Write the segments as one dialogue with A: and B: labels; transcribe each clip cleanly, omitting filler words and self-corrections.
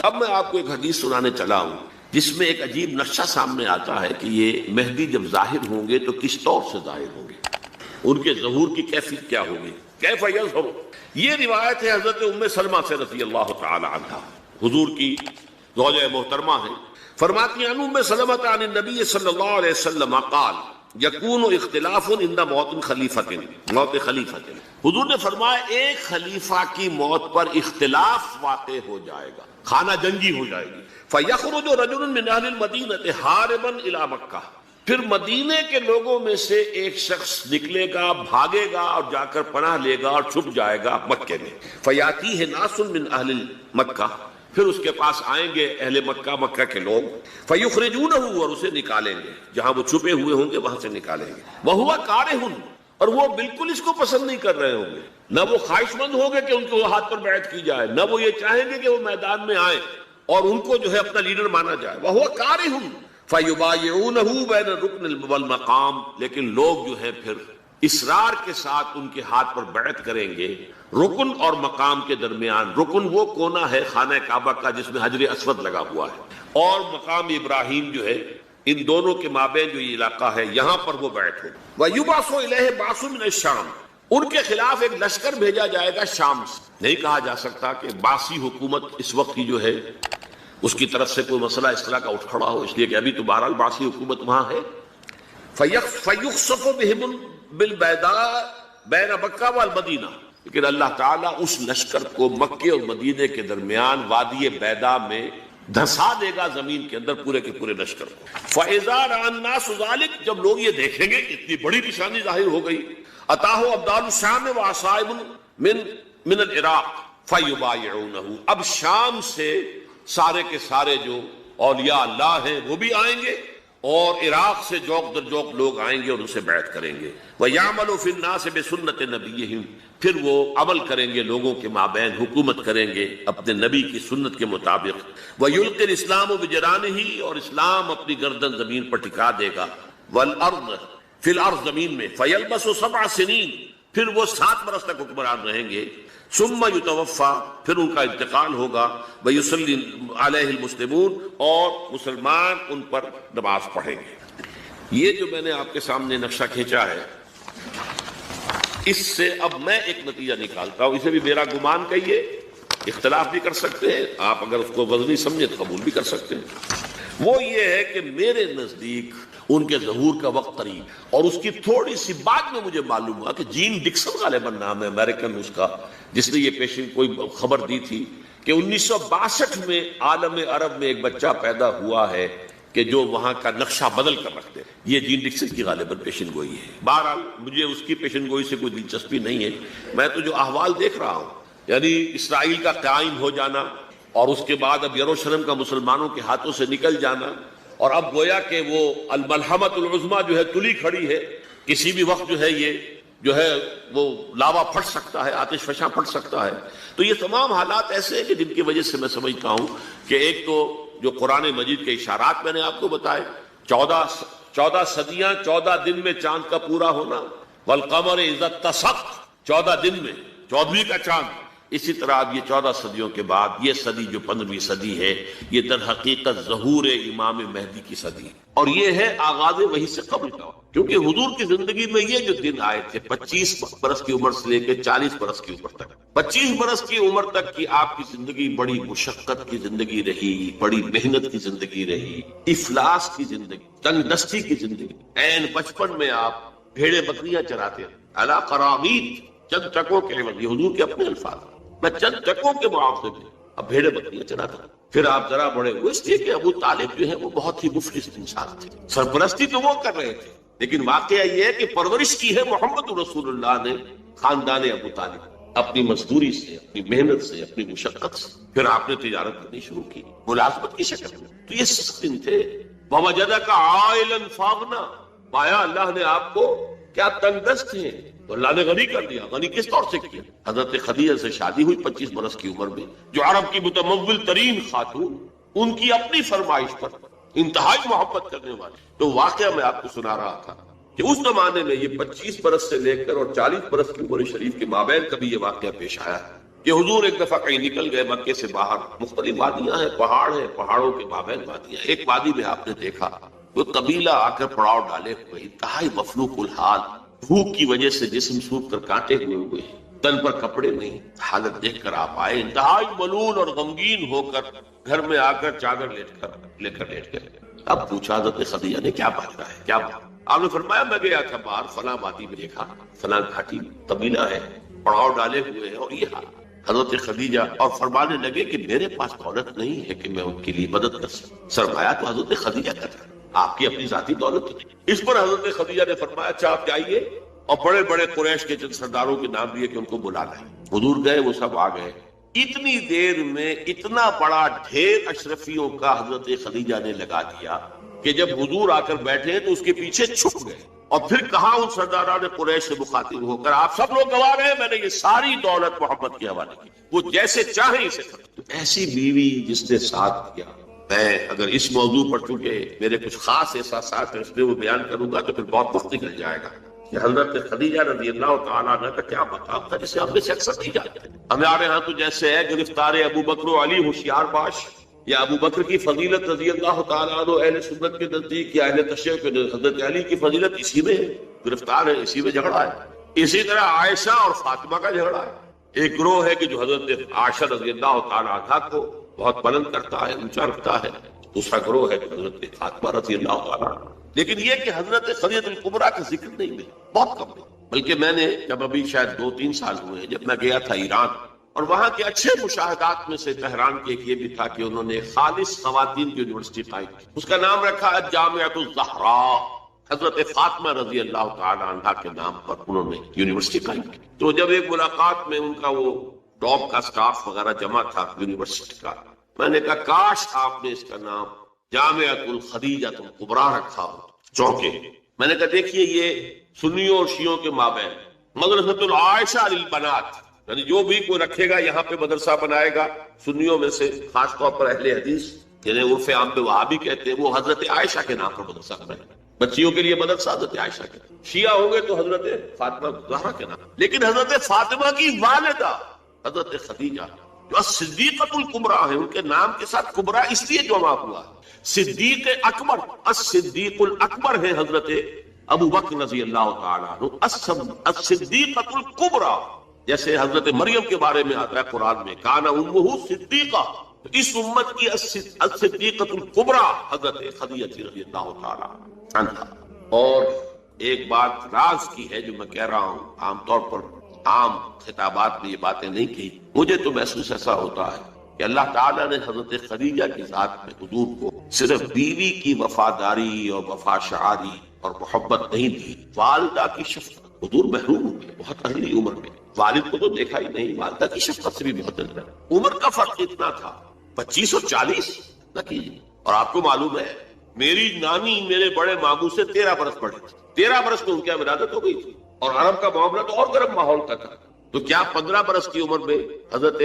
A: اب میں آپ کو ایک حدیث سنانے چلا ہوں جس میں ایک عجیب نقشہ سامنے آتا ہے کہ یہ مہدی جب ظاہر ہوں گے تو کس طور سے ظاہر ہوں گے، ان کے ظہور کی کیفیت کیا ہوگی، کیف یظہر۔ یہ روایت ہے حضرت ام سلمہ سے رضی اللہ تعالی عنہا، حضور کی زوجہ محترمہ ہیں، فرماتی ہیں ام سلمہ عن النبی صلی اللہ علیہ وسلم قال یکون اختلاف عند موت خلیفۃ، موت خلیفۃ، حضور نے فرمایا ایک خلیفہ کی موت پر اختلاف واقع ہو جائے گا، خانہ جنگی ہو جائے گی، فیخرج رجل من اہل المدینہ حاربا الی مکہ، پھر مدینے کے لوگوں میں سے ایک شخص نکلے گا، بھاگے گا اور جا کر پناہ لے گا اور چھپ جائے گا مکے میں، فیاتیہ ناس من اہل مکہ، پھر اس کے پاس آئیں گے اہل مکہ، مکہ کے لوگ، فیخرجونہ، اور اسے نکالیں گے، جہاں وہ چھپے ہوئے ہوں گے وہاں سے نکالیں گے، وہو کارہ، اور وہ بالکل اس کو پسند نہیں کر رہے ہوں گے، نہ وہ خواہش مند ہوں گے کہ ان کو ہاتھ پر بیعت کی جائے، نہ وہ یہ چاہیں گے کہ وہ میدان میں آئیں اور ان کو جو ہے اپنا لیڈر مانا جائے، وہو کارہ، فیبایعونہ بین الرکن والمقام، لیکن لوگ جو ہے پھر اصرار کے ساتھ ان کے ہاتھ پر بیعت کریں گے رکن اور مقام کے درمیان۔ رکن وہ کونا ہے خانہ کعبہ کا جس میں حجر اسود لگا ہوا ہے، اور مقام ابراہیم جو ہے، ان دونوں کے مابین جو یہ علاقہ ہے یہاں پر وہ بیعت ہو۔ وَيُبْعَثُ إِلَيْهِ بَعْثٌ مِنَ الشَّامِ، ان کے خلاف ایک لشکر بھیجا جائے گا شام سے۔ نہیں کہا جا سکتا کہ باسی حکومت اس وقت کی جو ہے اس کی طرف سے کوئی مسئلہ اس طرح کا اٹھ کھڑا ہو، اس لیے کہ ابھی تو بہرحال باسی حکومت وہاں ہے۔ فَيُخْسَفُ بِهِمْ بِالْبَيْضَاءِ بَيْنَ مَكَّةَ وَالْمَدِينَةِ، لیکن اللہ تعالیٰ اس لشکر کو مکے اور مدینے کے درمیان وادی بیضاء میں دھسا دے گا زمین کے اندر، پورے کے پورے لشکر کو۔ فَإِذَا رَأَى النَّاسُ ذَلِكَ، جب لوگ یہ دیکھیں گے کہ اتنی بڑی نشانی ظاہر ہو گئی، أَتَاهُ أَبْدَالُ الشَّامِ وَعَصَائِبٌ مِنَ الْعِرَاقِ فَيُبَايِعُونَهُ، اب شام سے سارے کے سارے جو اولیاء اللہ ہیں وہ بھی آئیں گے، اور عراق سے جوق در جوق لوگ آئیں گے اور ان سے بیعت کریں گے۔ وَيَعْمَلُ فِي النَّاسِ بِسُنَّةِ نَبِيِّهِمْ، پھر وہ عمل کریں گے لوگوں کے مابین، حکومت کریں گے اپنے نبی کی سنت کے مطابق۔ وَيُلْقِي الْإِسْلَامُ بِجَرَانِهِ، اور اسلام اپنی گردن زمین پر ٹکا دے گا۔ وَالْأَرْضِ، فی الارض، زمین میں۔ فَيَلْبَسُ 7 سنین، پھر وہ 7 برس تک حکمران رہیں گے۔ ثم یتوفا، پھر ان کا انتقال ہوگا۔ ویصلی علیہ المسلمون، اور مسلمان ان پر نماز پڑھیں گے۔ یہ جو میں نے آپ کے سامنے نقشہ کھینچا ہے، اس سے اب میں ایک نتیجہ نکالتا ہوں، اسے بھی میرا گمان کہیے، اختلاف بھی کر سکتے ہیں آپ، اگر اس کو وزنی سمجھے تو قبول بھی کر سکتے ہیں۔ وہ یہ ہے کہ میرے نزدیک ان کے ظہور کا وقت قریب، اور اس کی تھوڑی سی بعد میں مجھے معلوم ہوا کہ جین ڈکسن غالباً نام ہے امریکن اس کا، جس نے یہ پیشن کوئی خبر دی تھی کہ 1962 میں عالم عرب میں ایک بچہ پیدا ہوا ہے کہ جو وہاں کا نقشہ بدل کر رکھتے ہیں۔ یہ جین ڈکسن کی غالباً پیشن گوئی ہے۔ بہرحال مجھے اس کی پیشن گوئی سے کوئی دلچسپی نہیں ہے، میں تو جو احوال دیکھ رہا ہوں، یعنی اسرائیل کا قائم ہو جانا، اور اس کے بعد اب یروشلم کا مسلمانوں کے ہاتھوں سے نکل جانا، اور اب گویا کہ وہ الملحمۃ العظمیٰ جو ہے تلی کھڑی ہے، کسی بھی وقت جو ہے یہ جو ہے وہ لاوا پھٹ سکتا ہے، آتش فشاں پھٹ سکتا ہے۔ تو یہ تمام حالات ایسے ہیں کہ جن کی وجہ سے میں سمجھتا ہوں کہ ایک تو جو قرآن مجید کے اشارات میں نے آپ کو بتائے، 14 صدیاں، 14 دن میں چاند کا پورا ہونا، والقمر اذا اتسق، 14 دن میں 14ویں کا چاند۔ اسی طرح اب یہ 14 صدیوں کے بعد یہ صدی جو 15ویں صدی ہے، یہ در حقیقت ظہور امام مہدی کی صدی، اور یہ ہے آغاز وحی سے قبل کا، کیونکہ حضور کی زندگی میں یہ جو دن آئے تھے 25 برس کی عمر سے لے کے 40 برس کی عمر تک، 25 برس کی عمر تک کی آپ کی زندگی بڑی مشقت کی زندگی رہی، بڑی محنت کی زندگی رہی، افلاس کی زندگی، تنگ دستی کی زندگی۔ عین بچپن میں آپ بھیڑے بکریاں چراتے ہیں، علی قرامید، چند ٹکوں کے عوض، یہ حضور کے اپنے الفاظ، میں چند ٹکوں کے معاوضے میں اب بھیڑے بکریاں چراتا ہوں۔ پھر آپ ذرا بڑے وہ اس لیے کہ ابو طالب جو ہے وہ بہت ہی مفلس انسان تھے، سرپرستی تو وہ کر رہے تھے، لیکن واقعہ یہ ہے کہ پرورش کی ہے محمد رسول اللہ نے خاندان ابو طالب، اپنی مزدوری سے، اپنی محنت سے، اپنی مشقت سے۔ پھر آپ نے تجارت کرنی شروع کی ملازمت کی شکل میں، تو یہ سخت دن تھے۔ وَوَجَدَكَ عَائِلًا فَأَغْنَىٰ، پایا اللہ نے آپ کو کیا تنگ دست ہیں، تو اللہ نے غنی کر دیا۔ غنی کس طور سے کیا؟ حضرت خدیجہ سے شادی ہوئی 25 برس کی عمر میں، جو عرب کی متمول ترین خاتون، ان کی اپنی فرمائش پر انتہائی محبت کرنے والی۔ تو واقعہ میں آپ کو سنا رہا تھا کہ اس زمانے میں یہ 25 برس سے لے کر اور 40 برس کی عمر شریف کے مابین کبھی یہ واقعہ پیش آیا کہ حضور ایک دفعہ کہیں نکل گئے مکے سے باہر، مختلف وادیاں ہیں، پہاڑ ہیں، پہاڑوں کے مابین وادیاں، ایک وادی میں آپ نے دیکھا وہ قبیلہ آ کر پڑاؤ ڈالے ہوئے، انتہائی مفلوق الحال، بھوک کی وجہ سے جسم سوکھ کر کانٹے ہوئے، تن پر کپڑے نہیں، حالت دیکھ کر آپ آئے انتہائی ملول اور غمگین ہو کر، گھر میں آ کر چادر لے کر لیٹ گئے۔ اب پوچھا حضرت خدیجہ نے کیا بات ہے، کیا بات؟ آپ نے فرمایا میں گیا تھا باہر، فلاں وادی میں دیکھا فلاں گھاٹی قبیلہ ہے، پڑاؤ ڈالے ہوئے ہیں اور یہ حال۔ حضرت خدیجہ اور فرمانے لگے کہ میرے پاس دولت نہیں ہے کہ میں ان کے لیے مدد کر سکوں۔ سرمایہ تو حضرت خدیجہ کا تھا، آپ کی اپنی ذاتی دولت نہیں۔ اس پر حضرت خدیجہ نے فرمایا اچھا آپ جائیے اور بڑے بڑے قریش کے چند سرداروں کے نام لیے کہ ان کو بلا لائیں۔ حضور گئے، وہ سب آ گئے۔ اتنی دیر میں اتنا بڑا ڈھیر اشرفیوں کا حضرت خدیجہ نے لگا دیا کہ جب حضور آ کر بیٹھے تو اس کے پیچھے چھپ گئے، اور پھر کہا ان سرداران قریش سے مخاطب ہو کر آپ سب لوگ گواہ ہیں میں نے یہ ساری دولت محمد کے حوالے کی، وہ جیسے چاہیں اسے خرچ۔ تو ایسی بیوی جس نے ساتھ کیا، میں اگر اس موضوع پر چونکہ میرے کچھ خاص احساسات ہیں اس میں وہ بیان کروں گا تو پھر بہت وقت نکل جائے گا کہ حضرت خدیجہ رضی اللہ تعالیٰ عنہ کا کیا مقام تھا جسے ہم میں سے اکثر نہیں جانتے۔ ہمارے ہاں تو جیسے ہے گرفتار ابو بکر و علی ہوشیار باش، یا ابو بکر کی فضیلت رضی اللہ تعالیٰ عنہ اہل سنت کے نزدیک یا اہل تشیع کے حضرت علی کی فضیلت اسی میں ہے، گرفتار ہے، اسی میں جھگڑا ہے۔ اسی طرح عائشہ اور فاطمہ کا جھگڑا ہے۔ ایک گروہ ہے کہ جو حضرت عائشہ رضی اللہ تعالیٰ عنہ کو بہت بلند کرتا ہے، اونچا رکھتا ہے، دوسرا گروہ ہے حضرت فاطمہ رضی اللہ تعالیٰ عنہ۔ لیکن یہ کہ حضرت خدیجہ الکبریٰ کا ذکر نہیں ملا، بہت کم ہے۔ بلکہ میں نے جب ابھی شاید 2-3 سال ہوئے جب میں گیا تھا ایران، اور وہاں کے اچھے مشاہدات میں سے تہران کے ایک یہ بھی تھا کہ انہوں نے خالص خواتین کی یونیورسٹی قائم کی، اس کا نام رکھا جامعۃ الزہراء، حضرت فاطمہ رضی اللہ تعالی عنہا کے نام پر انہوں نے یونیورسٹی قائم کی۔ تو جب ایک ملاقات میں ان کا وہ ٹاپ کا سٹاف وغیرہ جمع تھا یونیورسٹی کا، میں نے کہا کاش آپ نے اس کا نام جامعۃ الخدیجۃ الکبریٰ رکھا ہو، چونکہ میں نے کہا دیکھیے یہ سنیوں اور شیعوں کے مابین مدرسۃ العائشہ للبنات، یعنی جو بھی کوئی رکھے گا یہاں پہ مدرسہ بنائے گا سنیوں میں سے، خاص طور پر اہل حدیث جنہیں عرف عام پہ وہابی کہتے ہیں، وہ حضرت عائشہ کے نام پر مدرسہ بنائے گا، بچیوں کے لیے مدرسہ حضرت عائشہ کے نام، شیعہ ہوں گے تو حضرت فاطمہ زہرا کے نام۔ لیکن حضرت فاطمہ کی والدہ حضرت خدیجہ جو صدیقۃ الکبریٰ ہے، ان کے نام کے ساتھ کبریٰ اس لیے جمع ہوا ہے، صدیق اکبر، الصدیق الاکبر ہے حضرت ابو بکر رضی اللہ تعالیٰ عنہ، الصدیقۃ الکبریٰ، جیسے حضرت مریم کے بارے میں آتا ہے قرآن میں کان امہ صدیقہ، اس امت کی الصدیقۃ الکبریٰ حضرت خدیجہ رضی اللہ تعالیٰ عنہ۔ اور ایک بات راز کی ہے جو میں کہہ رہا ہوں، عام طور پر عام خطابات میں یہ باتیں نہیں کی، مجھے تو محسوس ایسا ہوتا ہے کہ اللہ تعالیٰ نے حضرت خدیجہ کی ذات میں حضور کو صرف بیوی کی وفاداری اور وفا شعاری اور محبت نہیں دی، والدہ کی شفقت۔ حضور محروم ہوئے بہت ارلی عمر میں، والد کو تو دیکھا ہی نہیں، والدہ کی شفقت سے بھی بہت اندر۔ عمر کا فرق اتنا تھا 25 اور 40 نہ کیجیے۔ اور آپ کو معلوم ہے میری نانی میرے بڑے ماموں سے 13 برس بڑی تھی، 13 برس میں ان کی ولادت ہو گئی تھی، اور عرب کا معاملہ تو اور گرم ماحول کا تھا، تو کیا 15 برس کی عمر میں حضرت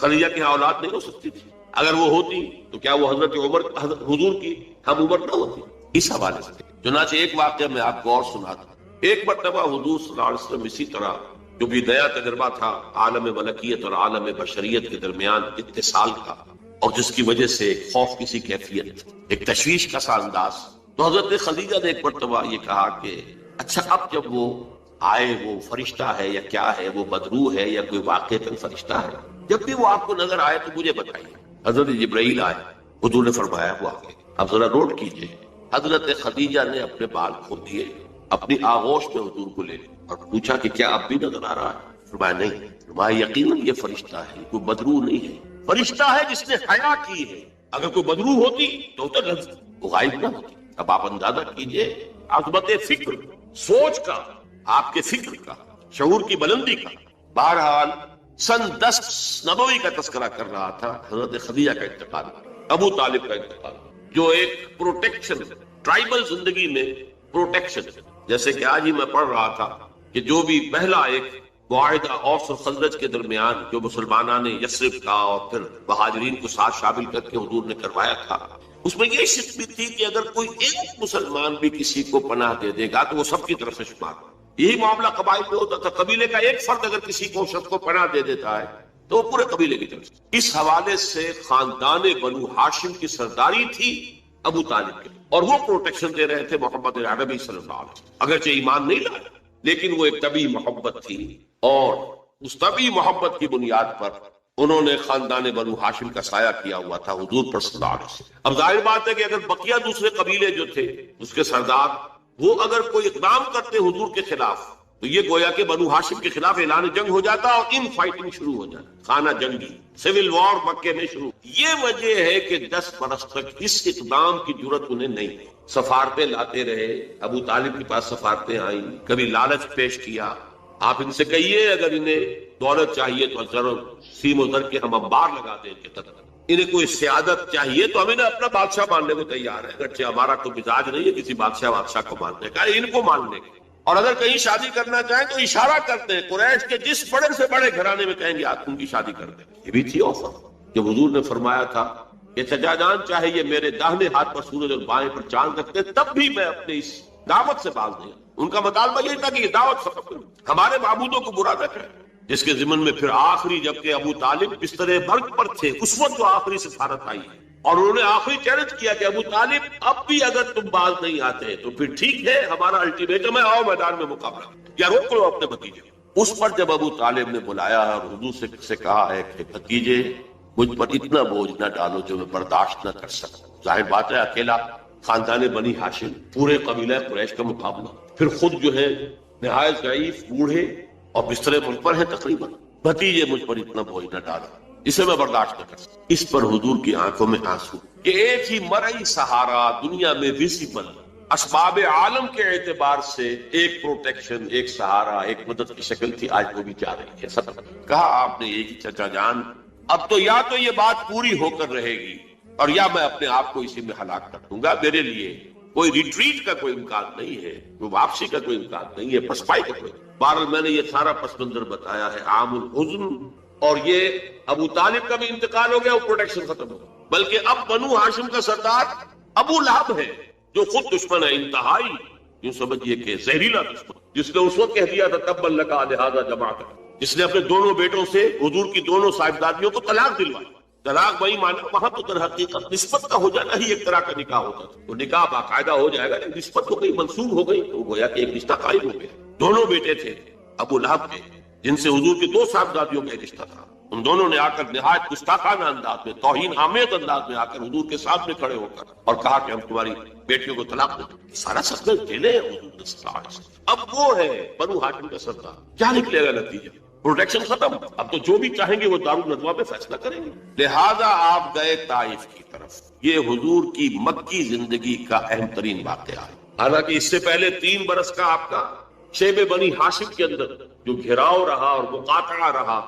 A: خدیجہ کی اولاد نہیں ہو سکتی تھی؟ اگر وہ ہوتی تو کیا وہ حضرت عمر حضور کی ہم عمر نہ ہوتی؟ اس حوالے سے چنانچہ ایک واقعہ میں آپ کو اور سناتا ہوں۔ ایک مرتبہ حضور صلی اللہ علیہ وسلم اسی طرح جو بھی نیا تجربہ تھا عالم ملکیت اور عالم بشریت کے درمیان اتصال کا، اور جس کی وجہ سے ایک خوف کسی کیفیت، ایک تشویش کا سا انداز، تو حضرت خدیجہ نے ایک مرتبہ یہ کہا کہ اچھا اب جب وہ آئے وہ فرشتہ ہے یا کیا ہے، وہ بدروح ہے یا کوئی واقعتاً فرشتہ ہے، جب بھی وہ آپ کو نظر آئے تو مجھے بتائیے۔ حضرت جبرائیل آئے، حضور نے فرمایا وہ آگے، اب ذرا نوٹ کیجئے، حضرت خدیجہ نے اپنے بال کھول دیے، اپنی آغوش میں حضور کو لے لیا اور پوچھا کہ کیا اب بھی نظر آ رہا ہے؟ فرمایا نہیں۔ فرمایا یقیناً یہ فرشتہ ہے، کوئی بدروح نہیں ہے، فرشتہ ہے جس نے حیا کی ہے، اگر کوئی بدروح ہوتی تو وہ غائب نہ ہوتی۔ اب آپ اندازہ کیجئے عظمت فکر، سوچ کا، آپ کے فکر کا، شعور کی بلندی کا۔ بہرحال سن 10 نبوی کا تذکرہ کر رہا تھا، حضرت خدیجہ کا انتقال، ابو طالب کا انتقال، جو ایک پروٹیکشن، ٹرائبل زندگی میں پروٹیکشن، جیسے کہ آج ہی میں پڑھ رہا تھا کہ جو بھی پہلا ایک معاہدہ اوس اور خزرج کے درمیان جو مسلمانوں نے یثرب کا اور پھر مہاجرین کو ساتھ شامل کر کے حضور نے کروایا تھا، اس میں یہ شرط بھی تھی کہ اگر کوئی ایک مسلمان بھی کسی کو پناہ دے دے گا تو وہ سب کی طرف سے شمار۔ یہی معاملہ قبائل میں ہوتا تھا، قبیلے کا ایک فرد اگر کسی کو شخص کو پناہ دے دیتا ہے تو وہ پورے قبیلے کی طرف سے. اس حوالے سے خاندان بنو ہاشم کی سرداری تھی ابو طالب کے، اور وہ پروٹیکشن دے رہے تھے محمد عربی صلی اللہ علیہ وسلم. اگرچہ ایمان نہیں لایا لیکن وہ ایک طبی محبت تھی، اور اس طبی محبت کی بنیاد پر انہوں نے خاندان بنو ہاشم کا سایہ کیا ہوا تھا حضور پر صلی اللہ علیہ وسلم. اب ظاہر بات ہے کہ اگر بقیہ دوسرے قبیلے جو تھے اس کے سردار وہ اگر کوئی اقدام کرتے حضور کے خلاف تو یہ گویا کہ بنو ہاشم کے خلاف اعلان جنگ ہو جاتا اور ان فائٹنگ شروع ہو جاتا، خانہ جنگی، سول وار مکے میں شروع. یہ وجہ ہے کہ 10 برس تک اس اقدام کی جرت انہیں نہیں تھی. سفارتیں لاتے رہے، ابو طالب کے پاس سفارتیں آئیں، کبھی لالچ پیش کیا. آپ ان سے کہیے اگر انہیں دولت چاہیے تو ضرور سیم و زر کے ہم انبار لگا دیں کہ تک، انہیں کوئی سیادت چاہیے تو ہم انہیں اپنا بادشاہ ماننے کو تیار ہے، اگرچہ ہمارا کوئی مزاج نہیں ہے کسی بادشاہ کو ماننے کا، ان کو ماننے کا. اور اگر کہیں شادی کرنا چاہیں تو اشارہ کرتے ہیں قریش کے جس بڑے سے بڑے گھرانے میں کہیں گے آپ ان کی شادی کر دیں. یہ بھی تھی آفر. جب حضور نے فرمایا تھا کہ چچا جان چاہے یہ میرے داہنے ہاتھ پر سورج اور بائیں پر چاند رکھتے تب بھی میں اپنے اس دعوت سے باز نہیں. ان کا مطالبہ یہ تھا کہ یہ دعوت ختم کرو، ہمارے معبودوں کو برا نہ کریں. جس کے ضمن میں پھر آخری جبکہ ابو طالب بستر مرگ پر تھے اس وقت جو آخری سفارت آئی ہے، اور انہوں نے آخری چیلنج کیا کہ ابو طالب اب بھی اگر تم باز نہیں آتے تو پھر ٹھیک ہے، ہمارا الٹیمیٹم ہے، آؤ میدان میں مقابلہ یا روک لو اپنے بھتیجے. اس پر جب ابو طالب نے بلایا اور حضور سے کہا ہے کہ بھتیجے مجھ پر اتنا بوجھ نہ ڈالو جو میں برداشت نہ کر سکتا. ظاہر بات ہے اکیلا خاندان بنی ہاشم، پورے قبیلہ قریش کا مقابلہ، پھر خود جو ہے نہایت ضعیف، بوڑھے اور بستر ملک پر ہیں تقریباً. بھتیجے مجھ پر اتنا بوجھ نہ ڈالو، اسے میں برداشت نہ کر سکتا. اس پر حضور کی آنکھوں میں آنسو کہ ایک ہی مرئی سہارا دنیا میں ویزیبل اسباب عالم کے اعتبار سے ایک پروٹیکشن، ایک سہارا، ایک مدد کی شکل تھی، آج وہ بھی جا رہی ہے. سب کہا آپ نے یہ کہ چچا جان اب تو یا تو یہ بات پوری ہو کر رہے گی اور یا میں اپنے آپ کو اسی میں ہلاک کر دوں گا. میرے لیے کوئی ریٹریٹ کا کوئی امکان نہیں ہے، کوئی واپسی کا کوئی امکان نہیں ہے، پسپائی کا کوئی. بہرحال میں نے یہ سارا پس منظر بتایا ہے عام الحزن، اور یہ ابو طالب کا بھی انتقال ہو گیا، وہ پروٹیکشن ختم ہو گیا. بلکہ اب بنو ہاشم کا سردار ابو لہب ہے جو خود دشمن ہے انتہائی، یوں سمجھیے کہ زہریلا دشمن، جس نے اس وقت کہہ دیا تھا تب لکا لہذا جماعت، جس نے اپنے دونوں بیٹوں سے حضور کی دونوں صاحبزادیوں کو طلاق دلوائی. طلاق وہی مانا وہاں تو در حقیقت نسبت کا ہو جانا ہی ایک طرح کا نکاح ہوتا تھا. وہ نکاح باقاعدہ ہو جائے گا، نسبت ہو گئی، منسوخ ہو گئی، تو گویا کہ ایک رشتہ قائم ہو گیا. دونوں بیٹے تھے ابو لہب کے جن سے حضور کی 2 صاحبزادیوں کا ایک رشتہ تھا. ان دونوں نے آ کر نہایت گستاخانہ انداز میں، توہین آمیز انداز میں آ کر حضور کے سامنے کھڑے ہو کر اور کہا کہ ہم تمہاری بیٹیوں کو طلاق دیں. سارا سسپینس جیلے ہیں حضور صلی اللہ علیہ وسلم. اب وہ ہے بنو ہاشم کا سردار. کیا نکلے گا نتیجہ؟ پروٹیکشن ختم. اب تو جو بھی چاہیں گے وہ دارالندوا میں فیصلہ کریں گے. لہذا آپ گئے طائف کی طرف. یہ حضور کی مکی زندگی کا اہم ترین واقعہ ہے. حالانکہ اس سے پہلے 3 برس کا آپ کا شیب بنی ہاشم کے اندر جو گھراؤ رہا اور مقاطعہ رہا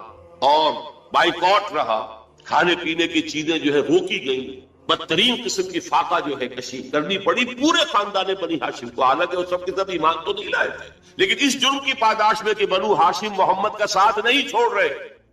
A: اور بائیکاٹ رہا، کھانے پینے کی چیزیں جو ہے روکی گئیں، بدترین قسم کی فاقہ جو ہے کشی کرنی پڑی پورے خاندان بنی ہاشم کو. حالانکہ وہ سب کے سب ایمان تو نہیں لائے تھے، لیکن اس جرم کی پاداش میں کہ بنو ہاشم محمد کا ساتھ نہیں چھوڑ رہے،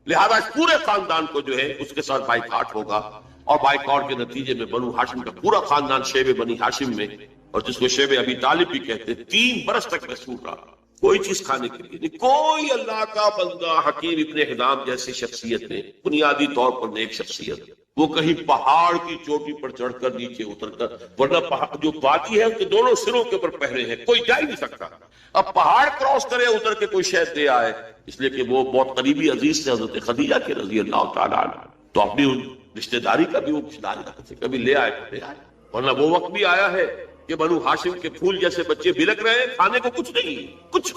A: لہذا پورے خاندان کو جو ہے اس کے ساتھ بائیکاٹ ہوگا. اور بائیکاٹ کے نتیجے میں بنو ہاشم کا پورا خاندان شیب بنی ہاشم میں، اور جس کو شیب ابی طالب بھی کہتے، 3 برس تک محسوس رہا. کوئی چیز کھانے کے لیے نہیں. کوئی اللہ کا بندہ حکیم ابن حزام جیسی شخصیت نے، بنیادی طور پر نیک شخصیت، وہ کہیں پہاڑ کی چوٹی پر چڑھ کر نیچے اتر کر، ورنہ جو وادی ہے اس کے دونوں سروں کے اوپر پہرے ہیں، کوئی جا ہی نہیں سکتا. اب پہاڑ کراس کرے اتر کے کوئی شہد دے آئے، اس لیے کہ وہ بہت قریبی عزیز سے حضرت خدیجہ کے رضی اللہ تعالیٰ عنہ، تو اپنی رشتہ داری کا بھی وہ کبھی لے آئے. ورنہ وہ وقت بھی آیا ہے کہ بنو ہاشم کے پھول جیسے بچے بلک رہے ہیں، کھانے کو کچھ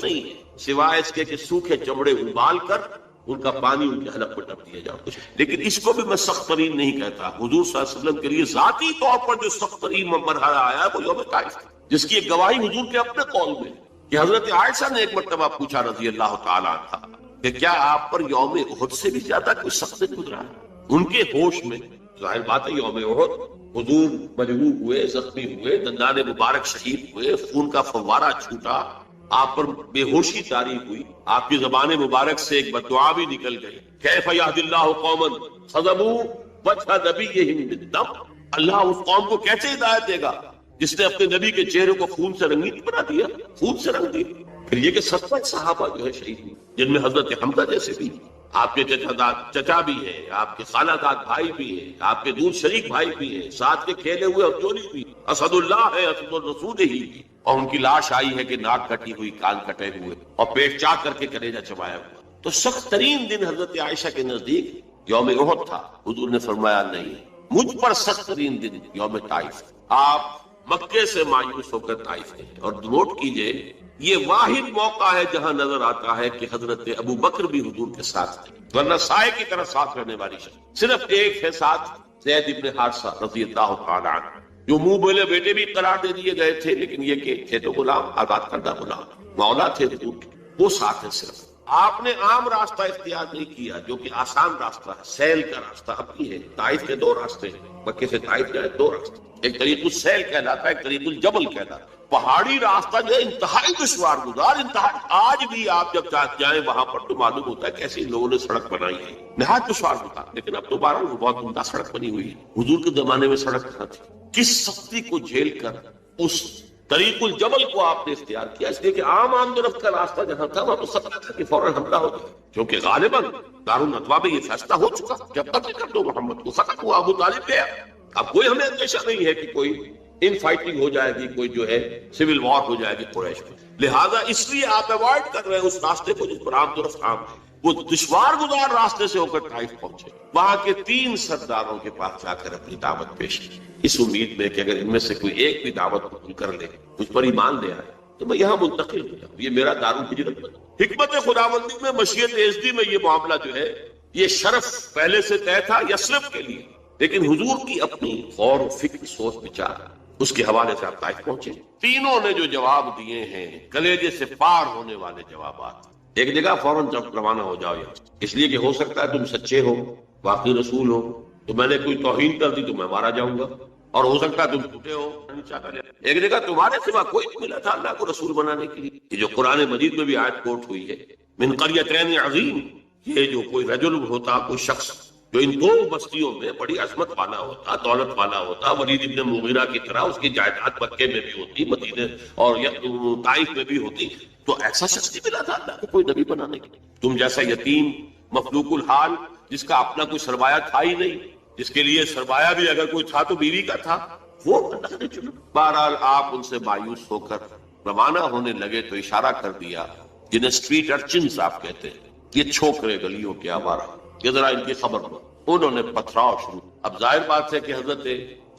A: نہیں ہے سوائے اس کے کہ سوکھے چمڑے ابال کر ان کا پانی ان کے حلق پر ڈب دیا جائے. لیکن اس کو بھی میں سخت ترین نہیں کہتا. حضور صلی اللہ علیہ وسلم کے لیے ذاتی طور پر جو سخت ترین مرحلہ آیا ہے وہ یوم طائف تھا، جس کی ایک گواہی حضور کے اپنے قول میں کہ حضرت عائشہ نے ایک مرتبہ پوچھا رضی اللہ تعالیٰ عنہ کہ کیا آپ پر یوم احد سے بھی زیادہ کوئی سخت دن گزرا ہے؟ ان کے ہوش میں ظاہر بات ہے یوم احد حضور مجروح ہوئے، زخمی ہوئے، دندان مبارک شہید ہوئے، خون کا فوارہ چھوٹا، آپ پر بے ہوشی طاری ہوئی، آپ کی زبان مبارک سے ایک بددعا بھی نکل گئی. کیف یہدی اللہ قوما صدموا وجہ نبیہم بالدم. اللہ اس قوم کو کیسے ہدایت دے گا جس نے اپنے نبی کے چہرے کو خون سے رنگین بنا دیا، خون سے رنگ دیا. پھر یہ کہ 70 صحابہ جو ہے شہید ہوئے، جن میں حضرت حمزہ جیسے بھی. آپ کے چچا بھی ہے، آپ کے خالہ داد بھائی بھی ہے، آپ کے دور شریک بھائی بھی ہے، ساتھ کے کھیلے ہوئے ہمجولی بھی، اسد اللہ ہے، اسد الرسول ہی بھی، اور ان کی لاش آئی ہے کہ ناک کٹی ہوئی، کان کٹے ہوئے اور پیٹ چاک کر کے کلیجہ چبایا ہوا۔ تو سخت ترین دن حضرت عائشہ کے نزدیک یوم احد تھا۔ حضور نے فرمایا نہیں، مجھ پر سخت ترین دن یوم طائف۔ آپ مکے سے مایوس ہو کر طائف گئے، اور نوٹ کیجئے یہ واحد موقع ہے جہاں نظر آتا ہے کہ حضرت ابو بکر بھی حضور کے ساتھ تھے، ورنہ سائے کی طرح ساتھ رہنے والی شخص صرف ایک ہے ساتھ، زید ابن حارثہ رضی اللہ تعالی عنہ، جو منہ بولے بیٹے بھی قرار دے دیے گئے تھے، لیکن یہ کہ تھے تو غلام، آزاد کردہ غلام، مولا تھے حضور کے، وہ ساتھ ہے صرف۔ آپ نے عام راستہ اختیار نہیں کیا جو کہ آسان راستہ ہے، سیل کا راستہ اپنی ہے۔ طائف کے دو راستے ہیں، مکے سے طائف جائے دو راستے، ایک طریق السیل کہلاتا ہے، ایک طریق الجبل کہلاتا ہے۔ پہاڑی راستہ جو ہے انتہائی دشوار گزار، انتہائی، آج بھی آپ جب جائیں وہاں پر تو معلوم ہوتا ہے کیسے ان لوگوں نے سڑک بنائی ہے، نہایت دشوار گزار، لیکن اب تو بہرحال وہ بہت عمدہ سڑک بنی ہوئی ہے۔ حضور کے زمانے میں سڑک کہاں تھی؟ کس سختی کو جھیل کر اس طریق الجبل کو آپ نے اختیار کیا، اس لیے کہ عام آمد و رفت کا راستہ جہاں تھا وہاں تو خطرہ تھا کہ فوراً حملہ ہو جائے، کیونکہ غالباً دارالندوا میں یہ فیصلہ ہو چکا کہ اب قتل کر دو محمد کو، ختم ہوا، ابو طالب گیا، اب کوئی ہمیں اندیشہ نہیں ہے کہ کوئی ان فائٹنگ ہو جائے گی، کوئی جو ہے سول وار ہو جائے گی قریش میں، لہٰذا اس لیے آپ ایوائڈ کر رہے ہیں اس راستے کو جس پر آمد و رفت عام ہے۔ وہ دشوار گزار راستے سے ہو کر طائف پہنچے، وہاں کے 3 سرداروں کے پاس جا کر اپنی دعوت پیش کی، اس امید میں کہ اگر ان میں سے کوئی ایک بھی دعوت قبول کر لے، مجھ پر ایمان لے آئے تو میں یہاں منتقل ہو جاؤں، یہ میرا دارالہجرت بنے۔ حکمت خداوندی میں، مشیت عزتی میں یہ معاملہ جو ہے، یہ شرف پہلے سے طے تھا یثرب کے لیے، لیکن حضور کی اپنی غور و فکر، سوچ بچار، اس کے حوالے سے آپ طائف پہنچے۔ تینوں نے جو جواب دیے ہیں کلیجے سے پار ہونے والے جوابات، ایک جگہ فوراً جب روانہ ہو جاؤ یہاں، اس لیے کہ ہو سکتا ہے تم سچے ہو، واقعی رسول ہو، تو میں نے کوئی توہین کر دی تو میں مارا جاؤں گا، اور ہو سکتا ہے تم جھوٹے ہو۔ ایک جگہ تمہارے سوا کوئی نہیں ملا تھا اللہ کو رسول بنانے کے لیے، یہ جو قرآن مجید میں بھی آیت کوٹ ہوئی ہے، من قریتین عظیم، یہ جو کوئی رجل ہوتا، کوئی شخص جو ان 2 بستیوں میں بڑی عظمت والا ہوتا، دولت والا ہوتا، ولید ابن مغیرہ کی طرح اس کی جائیداد مکے میں بھی ہوتی، مدینے اور طائف میں بھی ہوتی، تو ایسا شخص نہیں ملا تھا اللہ کو کوئی نبی بنانے کے لیے۔ تم جیسا یتیم مفلوق الحال، جس کا اپنا کوئی سرمایہ تھا ہی نہیں، جس کے لیے سرمایہ بھی اگر کوئی تھا تو بیوی کا تھا، وہ اللہ نے چنا۔ بہرحال آپ ان سے مایوس ہو کر روانہ ہونے لگے تو اشارہ کر دیا، جنہیں اسٹریٹ ارچنز آپ کہتے ہیں، یہ چھوکرے گلیوں کے آوارہ، یہ ذرا ان کی خبر لو۔ انہوں نے پتھراؤ شروع۔ اب ظاہر بات ہے کہ حضرت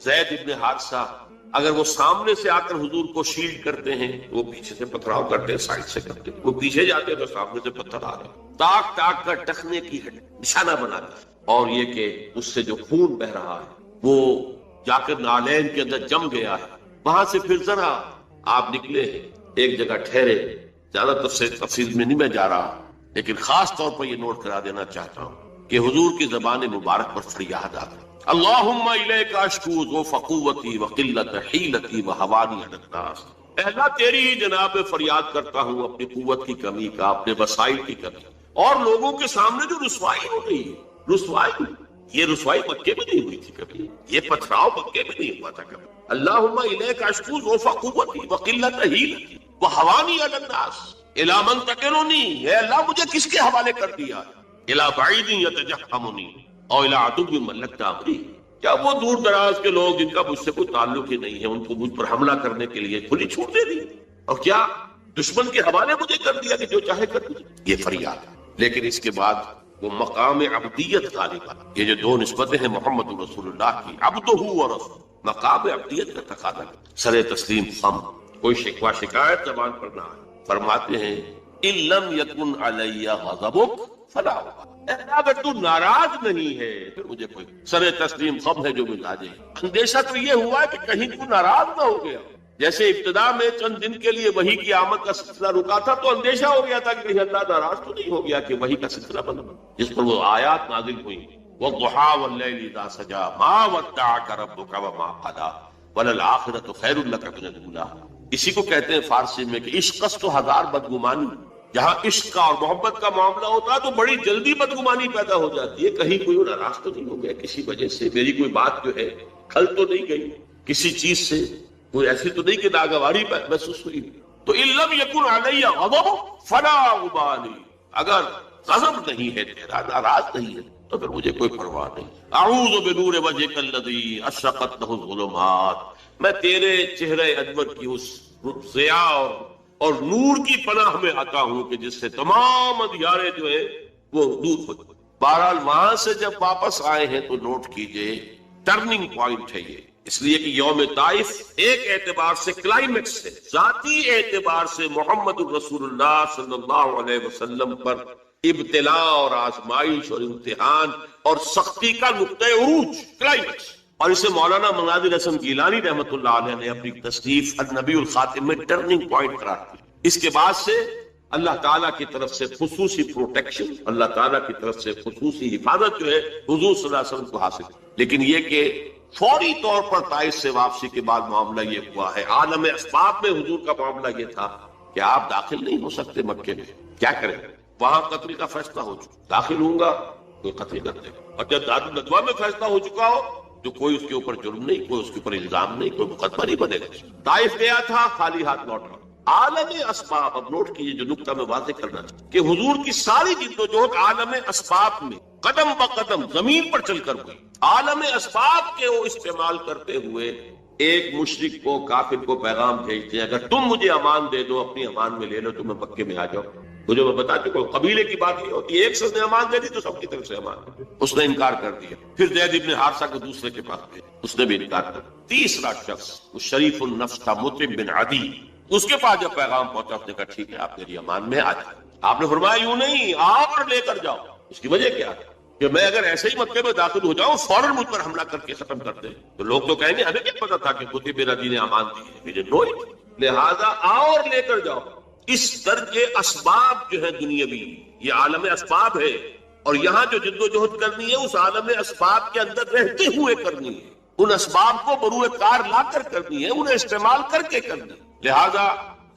A: زید ابن حارثہ اگر وہ سامنے سے آ کر حضور کو شیلڈ کرتے ہیں، وہ پیچھے سے پتھراؤ کرتے ہیں، سائڈ سے کرتے ہیں، وہ پیچھے جاتے ہیں تو سامنے سے پتھر آ رہے ہیں، تاک تاک کر ٹخنے کی نشانہ بناتا ہے، اور یہ کہ اس سے جو خون بہ رہا ہے وہ جا کر نالین کے اندر جم گیا ہے۔ وہاں سے پھر ذرا آپ نکلے، ایک جگہ ٹھہرے، زیادہ تفصیل میں نہیں میں جا رہا، لیکن خاص طور پر یہ نوٹ کرا دینا چاہتا ہوں کہ حضور کی زبان مبارک پر فریاد آ گئی، اللہم الیک اشکو ضعف قوتی وقلت حیلتی وہوانی علی الناس، اے اللہ تیری ہی جناب میں فریاد کرتا ہوں اپنی قوت کی کمی کا، اپنے وسائل کی کمی، اور لوگوں کے سامنے جو رسوائی ہو رہی ہے، رسوائی، یہ رسوائی مکے میں نہیں ہوئی تھی کبھی، یہ پتھراؤ مکے میں نہیں ہوا تھا کبھی۔ اللہم الیک اشکو ضعف قوتی وقلت حیلتی وہوانی علی الناس، الی من تکلنی، اے اللہ مجھے کس کے حوالے کر دیا، الی بعید یتجہمنی اور الی عدو ملکت امری، کیا وہ دور دراز کے لوگ جن کا مجھ سے کوئی تعلق ہی نہیں ہے، ان کو مجھ پر حملہ کرنے کے لیے کھلی چھوٹ دے دی، اور کیا دشمن کے حوالے مجھے کر دیا کہ جو چاہے کر دیا، یہ فریاد ہے۔ لیکن اس کے بعد وہ مقام عبدیت غالب آ، یہ جو 2 نسبتیں ہیں محمد رسول اللہ کی، عبدہ و رسول، مقام عبدیت کا تقاضا، سر تسلیم خم، کوئی شکوہ شکایت زبان پر نہ آئے۔ فرماتے ہیں ان لم یکن علی غضبک فلا ابالی، اگر تو ناراض نہیں ہے پھر مجھے کوئی سر تسلیم خم ہے جو ملا جائے۔ اندیشہ تو یہ ہوا کہ کہیں تو ناراض نہ ہو گیا، جیسے ابتدا میں چند دن کے لیے وحی کی آمد کا سلسلہ رکا تھا تو اندیشہ ہو گیا تھا کہ کہیں اللہ ناراض تو نہیں ہو گیا کہ وحی کا سلسلہ بند، جس پر وہ آیات نازل ہوئی، والضحیٰ واللیل اذا سجا ما ودعک ربک وما قلی وللآخرۃ خیر لک من الاولی۔ اسی کو کہتے ہیں فارسی میں کہ عشق است و ہزار بدگمانی، جہاں عشق کا اور محبت کا معاملہ ہوتا ہے تو بڑی جلدی بدگمانی پیدا ہو جاتی ہے، کہیں کوئی ناراض تو نہیں ہو گیا کسی وجہ سے، میری کوئی بات جو ہے کھل تو نہیں گئی کسی چیز سے، کوئی ایسی تو نہیں کہ ناگواری محسوس ہوئی۔ تو ان لم یکن علی غضب فلا ابالی، اگر غضب نہیں ہے تیرا، ناراض نہیں ہے، تو پھر مجھے کوئی پرواہ نہیں۔ اعوذ بنور وجهک الذی اشرقت له الظلمات، میں تیرے چہرے انور کی اس ضیاء اور نور کی پناہ میں آتا ہوں کہ جس سے تمام اندھیارے جو ہے وہ دور ہو جائے۔ بہرحال وہاں سے جب واپس آئے ہیں تو نوٹ کیجئے ٹرننگ پوائنٹ ہے یہ، اس لیے کہ یوم طائف ایک اعتبار سے کلائمیکس ہے، ذاتی اعتبار سے محمد الرسول اللہ صلی اللہ علیہ وسلم پر ابتلاء اور آزمائش اور امتحان اور سختی کا نقطۂ عروج، کلائمیکس۔ اور اسے مولانا مناظر حسن گیلانی رحمۃ اللہ علیہ نے اپنی تصنیف النبی الخاتم میں ٹرننگ پوائنٹ قرار دیا۔ اس کے بعد سے اللہ تعالیٰ کی طرف سے خصوصی پروٹیکشن، اللہ تعالیٰ کی طرف سے خصوصی حفاظت جو ہے حضور صلی اللہ علیہ وسلم کو حاصل، لیکن یہ کہ فوری طور پر طائف سے واپسی کے بعد معاملہ یہ ہوا ہے۔ عالم اسباب میں حضور کا معاملہ یہ تھا کہ آپ داخل نہیں ہو سکتے مکے میں، کیا کریں؟ وہاں قتل کا فیصلہ ہو چکا، داخل ہوں گا کوئی قتل کر دے گا، اور جب دار الندوہ میں فیصلہ ہو چکا ہو تو کوئی اس کے اوپر جرم نہیں، کوئی اس کے اوپر الزام نہیں، کوئی مقدمہ نہیں بنے گا۔ طائف گیا تھا خالی ہاتھ لوٹا۔ عالم اسباب، اب نوٹ کیجیے جو نقطہ میں واضح کرنا چاہتا کہ حضور کی ساری جد و جہد عالم اسباب میں قدم بقدم زمین پر چل کر ہوئی۔ عالم اسباب کے وہ استعمال کرتے ہوئے ایک مشرک کو، کافر کو پیغام بھیجتے ہیں، اگر تم مجھے امان دے دو، اپنی امان میں لے لو تو میں مکے میں آ جاؤں۔ مجھے میں بتا چکا ہوں قبیلے کی بات یہ ہوتی ہے، ایک شخص نے امان دے دی تو سب کی طرف سے امان دے، اس نے انکار کر دیا۔ پھر زید ابن حارثہ کو دوسرے کے پاس بھیجا، اس نے بھی انکار کر دیا۔ تیسرا شخص وہ شریف النفس تھا مطعم بن عدی، اس کے پاس جب پیغام پہنچا اس نے کہا ٹھیک ہے آپ میری امان میں آ جائیں۔ آپ نے فرمایا یوں نہیں، آپ اور لے کر جاؤ۔ اس کی وجہ کیا ہے کہ میں اگر ایسے ہی مکے میں داخل ہو جاؤں فوراً مجھ پر حملہ کر کے ختم کر دیں تو لوگ تو کہیں گے ہمیں کیا پتا تھا کہ مطعم بن عدی نے امان دی ہے، لہذا آؤ اور لے کر جاؤ۔ اس درج اسباب جو ہے دنیاوی، یہ عالم اسباب ہے، اور یہاں جو جد و جہد کرنی ہے اس عالم اسباب کے اندر رہتے ہوئے کرنی ہے، ان اسباب کو بروئے کار لا کر کرنی ہے، انہیں استعمال کر کے کرنی ہے۔ لہذا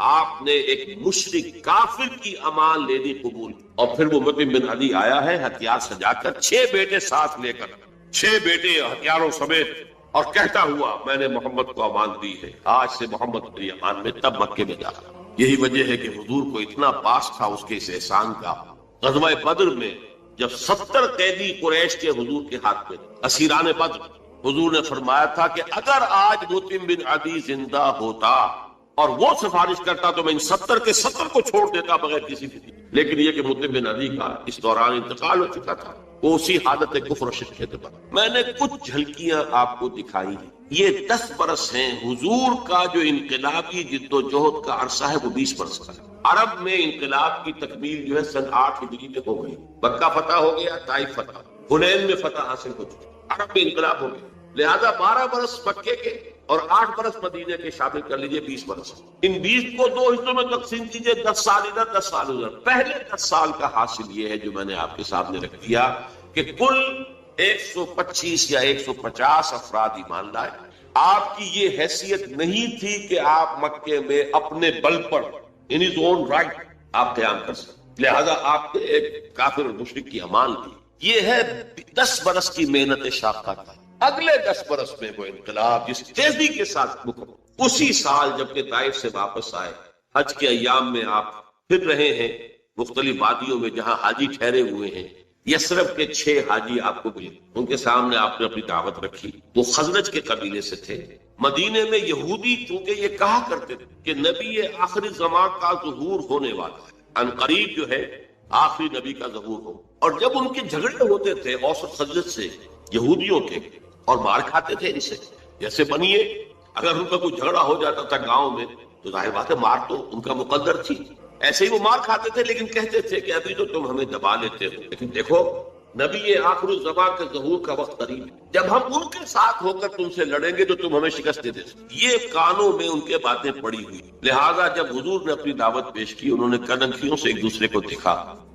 A: آپ نے ایک مشرک کافر کی امان لینی قبول، اور پھر وہ مطعم بن عدی آیا ہے ہتھیار سجا کر، 6 بیٹے ساتھ لے کر، 6 بیٹے ہتھیاروں سمیت، اور کہتا ہوا میں نے محمد کو امان دی ہے، آج سے محمد میری امان میں، تب مکے میں داخل۔ یہی وجہ ہے کہ حضور کو اتنا پاس تھا اس کے اس احسان کا۔ غزوہ بدر میں جب 70 قیدی قریش کے حضور کے ہاتھ میں، اسیران بدر، حضور نے فرمایا تھا کہ اگر آج مطعم بن عدی زندہ ہوتا اور وہ سفارش کرتا تو میں ان 70 کے 70 کو چھوڑ دیتا بغیر کسی فکر، لیکن یہ کہ مطعم بن عدی کا اس دوران انتقال ہو چکا تھا، وہ اسی حالت کفر و شرک کے تھے۔ میں نے کچھ جھلکیاں آپ کو دکھائی ہیں، یہ 10 برس ہیں۔ حضور کا جو انقلابی جد و جہد کا عرصہ ہے وہ 20 برس کا ہے۔ عرب میں انقلاب کی تکمیل جو ہے سن 8 ہجری میں ہو گئی، مکہ فتح ہو گیا، طائف فتح، حنین میں فتح حاصل ہو چکی، عرب میں انقلاب ہو گیا۔ لہذا 12 برس مکے کے اور 8 برس مدینے کے شامل کر لیجئے، 20 برس۔ ان 20 کو 2 حصوں میں تقسیم کیجئے، 10 سال ادھر 10 سال ادھر۔ پہلے 10 سال کا حاصل یہ ہے جو میں نے آپ کے سامنے رکھ دیا کہ کل 125 یا 150 افراد ایمان لائے۔ آپ کی یہ حیثیت نہیں تھی کہ آپ مکے میں اپنے بل پر ان his own right آپ قیام کر سکتے، لہذا آپ نے ایک کافر اور مشرک کی امان کی۔ یہ ہے 10 برس کی محنت شاقہ کا۔ اگلے 10 برس میں وہ انقلاب جس تیزی کے ساتھ مکمل، اسی سال جب کہ طائف سے واپس آئے، حج کے ایام میں آپ پھر رہے ہیں مختلف وادیوں میں جہاں حاجی ٹھہرے ہوئے ہیں۔ یثرب کے 6 حاجی آپ کو ملے، ان کے سامنے آپ نے اپنی دعوت رکھی، وہ خزرج کے قبیلے سے تھے۔ مدینے میں یہودی چونکہ یہ کہا کرتے تھے کہ نبی آخری زمان کا ظہور ہونے والا ہے، ان قریب جو ہے آخری نبی کا ظہور ہو، اور جب ان کے جھگڑے ہوتے تھے اوس اور خزرج سے، یہودیوں کے، اور مار کھاتے تھے ان سے، جیسے بنیے اگر ان کا کوئی جھگڑا ہو جاتا تھا گاؤں میں تو ظاہر بات ہے مار تو ان کا مقدر تھی، ایسے ہی وہ مار کھاتے تھے، لیکن کہتے تھے کہ ابھی تو تم ہمیں دبا لیتے ہو، لیکن دیکھو نبی آخر الزمان کے ظہور کا وقت قریب ہے، جب ہم ان کے ساتھ ہو کر تم سے لڑیں گے تو تم ہمیں شکست دے دے۔ یہ کانوں میں ان کے باتیں پڑی ہوئی، لہذا جب حضور نے اپنی دعوت پیش کی، انہوں نے کنکھیوں سے ایک دوسرے کو دیکھا،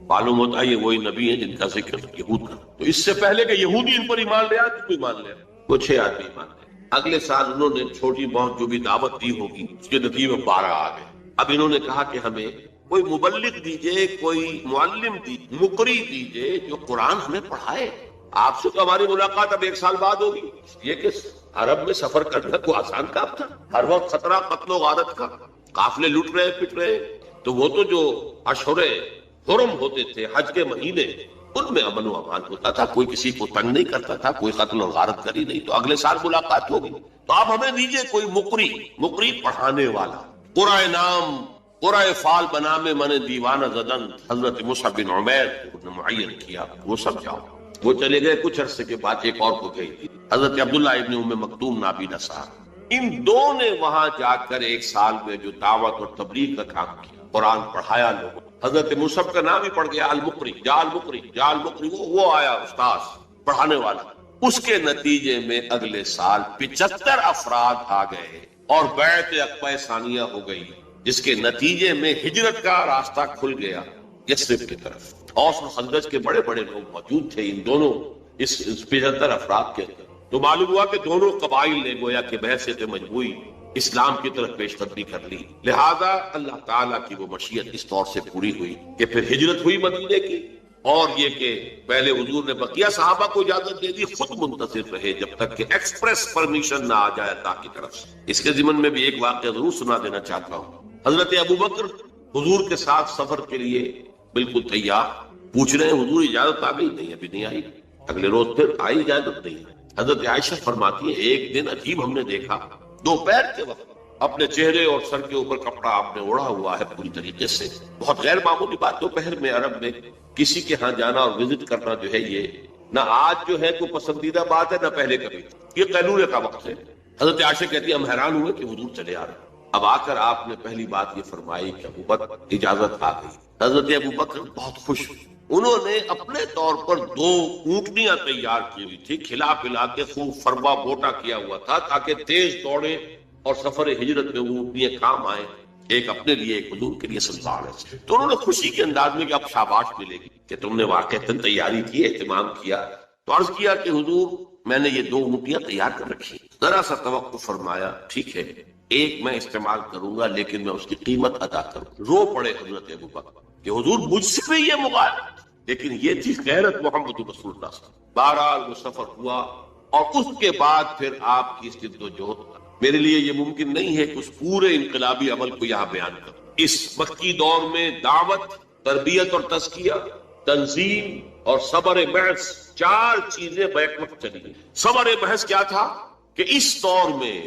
A: معلوم ہوتا ہے یہ وہی نبی ہیں جن کا ذکر یہود کا۔ تو اس سے پہلے کہ یہودی ان پر ایمان لے آئے تو کوئی ایمان لے آئے، وہ 6 آدمی ایمان لے۔ اگلے سال انہوں نے چھوٹی بہت جو بھی دعوت دی ہوگی اس کے نتیجے میں 12 آ گئے۔ اب انہوں نے کہا کہ ہمیں کوئی مبلغ دیجئے، کوئی معلم دیجئے، مقری دیجئے جو قرآن ہمیں پڑھائے۔ آپ سے تو ہماری ملاقات اب 1 سال بعد ہوگی، یہ کہ عرب میں سفر کرنا کوئی آسان کام تھا، ہر وقت خطرہ قتل و غارت کا، قافلے لٹ رہے پٹ رہے، تو وہ تو جو اشہر حرم ہوتے تھے، حج کے مہینے، ان میں امن و امان ہوتا تھا، کوئی کسی کو تنگ نہیں کرتا تھا، کوئی قتل و غارت کری نہیں، تو اگلے سال ملاقات ہوگی۔ تو آپ ہمیں دیجئے کوئی مقری پڑھانے والا، قرآن نام قرآن فال بنا میں من دیوانہ زدن، حضرت مصعب بن عمیر نے معین کیا، وہ سب جاؤ۔ وہ چلے گئے، کچھ عرصے کے بعد ایک اور کو گئی تھی، حضرت عبداللہ ابن ام مکتوم نابینا صاحب۔ ان دو نے وہاں جا کر ایک سال میں جو دعوت اور تبلیغ کا کام کیا، قرآن پڑھایا لوگوں۔ حضرت مصعب کا نام ہی پڑ گیا المقری، جا المقری، وہ آیا استاذ پڑھانے والا۔ اس کے نتیجے میں اگلے سال 75 افراد آ گئے اور بیعت عقبہ ثانیہ ہو گئی، جس کے نتیجے میں ہجرت کا راستہ کھل گیا یثرب کی طرف۔ اوس اور خزرج کے بڑے بڑے لوگ موجود تھے ان دونوں اس 75 افراد کے اندر۔ تو معلوم ہوا کہ دونوں قبائل نے گویا کہ بحثیت مجموعی اسلام کی طرف پیش قدمی کر لی، لہذا اللہ تعالیٰ کی وہ مشیت اس طور سے پوری ہوئی کہ پھر ہجرت ہوئی مدینے کی، اور یہ کہ پہلے حضور نے بقیہ صحابہ کو اجازت دے دی، خود منتظر رہے جب تک کہ ایکسپریس پرمیشن نہ آ جائے اللہ کی طرف سے۔ اس کے ضمن میں بھی ایک واقعہ ضرور سنا دینا چاہتا ہوں۔ حضرت ابوبکر حضور کے ساتھ سفر کے لیے بالکل تیار، پوچھ رہے ہیں حضور اجازت آ گئی؟ نہیں، ابھی نہیں آئی۔ اگلے روز پھر آئی اجازت؟ نہیں۔ حضرت عائشہ فرماتی ہیں ایک دن عجیب ہم نے دیکھا، دوپہر کے وقت اپنے چہرے اور سر کے اوپر کپڑا آپ نے اوڑھا ہوا ہے پوری طریقے سے، بہت غیر معمولی بات۔ دوپہر میں عرب میں کسی کے ہاں جانا اور وزٹ کرنا جو ہے یہ نہ آج جو ہے کوئی پسندیدہ بات ہے، نہ پہلے کبھی، یہ قیلولے کا وقت ہے۔ حضرت عائشہ کہتی ہے ہم حیران ہوئے کہ حضور چلے آ رہے۔ اب آ کر آپ نے پہلی بات یہ فرمائی کہ ابوبکر اجازت آ گئی۔ حضرت ابوبکر بہت خوش ہوئے، انہوں نے اپنے طور پر 2 اونٹنیاں تیار کی ہوئی تھی، کھلا پلا کے خوب فروا بوٹا کیا ہوا تھا تاکہ تیز دوڑے اور سفر ہجرت میں وہ اونٹنیاں کام آئیں، ایک اپنے لیے ایک حضور کے لیے صلی اللہ علیہ وسلم۔ تو انہوں نے خوشی کے انداز میں کہ اب شاباش ملے گی کہ تم نے واقعتاً تیاری کی، اہتمام کیا، تو عرض کیا کہ حضور میں نے یہ 2 اونٹنیاں تیار کر رکھی، ذرا سا توقع فرمایا، ٹھیک ہے ایک میں استعمال کروں گا لیکن میں اس کی قیمت ادا کروں۔ رو پڑے حضرت ابوبکر کہ حضور مجھ سے بھی یہ مغالطہ، لیکن یہ تھی غیرت محمد رسول اللہ صلی اللہ علیہ وسلم۔ بہرحال وہ سفر ہوا اور اس کے بعد پھر آپ کی اس جد و جہد کا میرے لیے یہ ممکن نہیں ہے کہ اس پورے انقلابی عمل کو یہاں بیان کروں۔ اس مکی دور میں دعوت، تربیت اور تزکیہ، تنظیم اور صبر محض 4 چیزیں بیک وقت چلی۔ صبر محض کیا تھا کہ اس دور میں